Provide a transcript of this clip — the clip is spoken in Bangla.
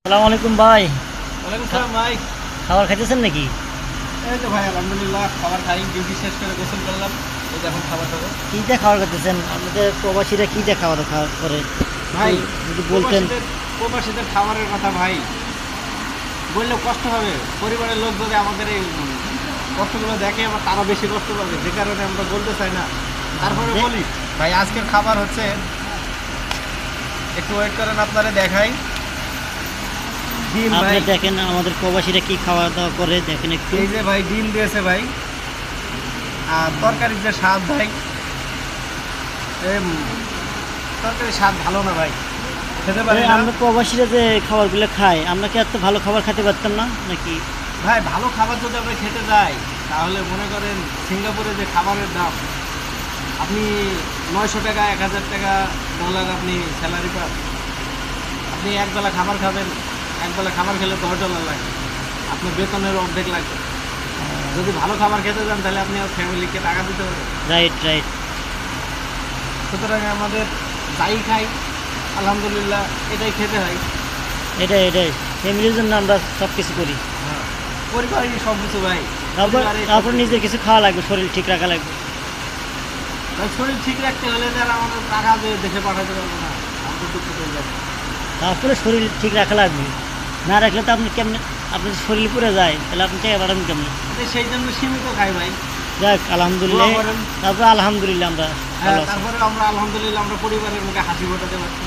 আসসালামু আলাইকুম ভাই। ওয়ালাইকুম সালাম ভাই। খাবার খাইতেছেন নাকি? এই তো ভাই আলহামদুলিল্লাহ খাবার খাই, ডিউটি শেষ করে গোসল করলাম, এই যে এখন খাবার খাবো। কি দিয়ে খাবার খাইতেছেন? আমাদের প্রবাসীরা কি দিয়ে খাওয়া দাওয়া করে ভাই যদি বলতেন। প্রবাসীদের প্রবাসীদের খাবারের কথা ভাই বললেও কষ্ট হবে। পরিবারের লোক যদি আমাদের এই কষ্টগুলো দেখে আবার তারা বেশি কষ্ট পাবে, যে কারণে আমরা বলতে চাই না। তারপরে বলি ভাই আজকের খাবার হচ্ছে, একটু ওয়েট করেন আপনারা দেখাই। ডিম আপনি ভাই, দেখেন আমাদের প্রবাসীরা কি খাওয়া দাওয়া করে দেখেন একটু। এই যে ভাই ডিম দিয়েছে ভাই, আর তরকারির যে স্বাদ ভাই, তরকারির স্বাদ ভালো না ভাই, খেতে পারি না আমরা প্রবাসীরা যে খাবারগুলো খাই, আমরা কি এত ভালো খাবার খেতে পারতাম না নাকি? ভাই। ভালো খাবার যদি আমরা খেতে যাই তাহলে মনে করেন সিঙ্গাপুরে যে খাবারের দাম, আপনি 900 টাকা 1000 টাকা ডলার আপনি স্যালারি পান, আপনি একবেলা খাবার খাবেন, একবেলা খাবার খেলে $10 লাগে, আপনার বেতনের অর্ধেক লাগবে। যদি ভালো খাবার খেতে যান তাহলে আপনি আর ফ্যামিলিকে টাকা দিতে পারবেন। Right right. সুতরাং আমাদের যাই খাই আলহামদুলিল্লাহ এটাই খেতে হয়। এটাই এটাই ফ্যামিলির জন্য আমরা সব কিছু করি। হ্যাঁ, পরিবারই সব কিছু ভাই। তারপর নিজের কিছু খাওয়া লাগবে, শরীর ঠিক রাখা লাগবে। শরীর ঠিক রাখতে হলে তারা আমাদের টাকা দিয়ে দেশে পাঠাতে পারবো না, আমাদের দুঃখ হয়ে যাবে। তারপরে শরীর ঠিক রাখা লাগবে, না রাখলে তো আপনি কেমনে, আপনার শরীর পুড়ে যায় তাহলে আপনি টাকা পাঠাবেন কেমনে? সেই জন্য সীমিত খাই ভাই। যাক আলহামদুলিল্লাহ। দোয়া করেন। তারপরে আলহামদুলিল্লাহ আমরা হ্যাঁ, ভালো আছি। তারপরে আমরা আলহামদুলিল্লাহ আমরা পরিবারের মুখে হাসি ফোটাতে পারছি।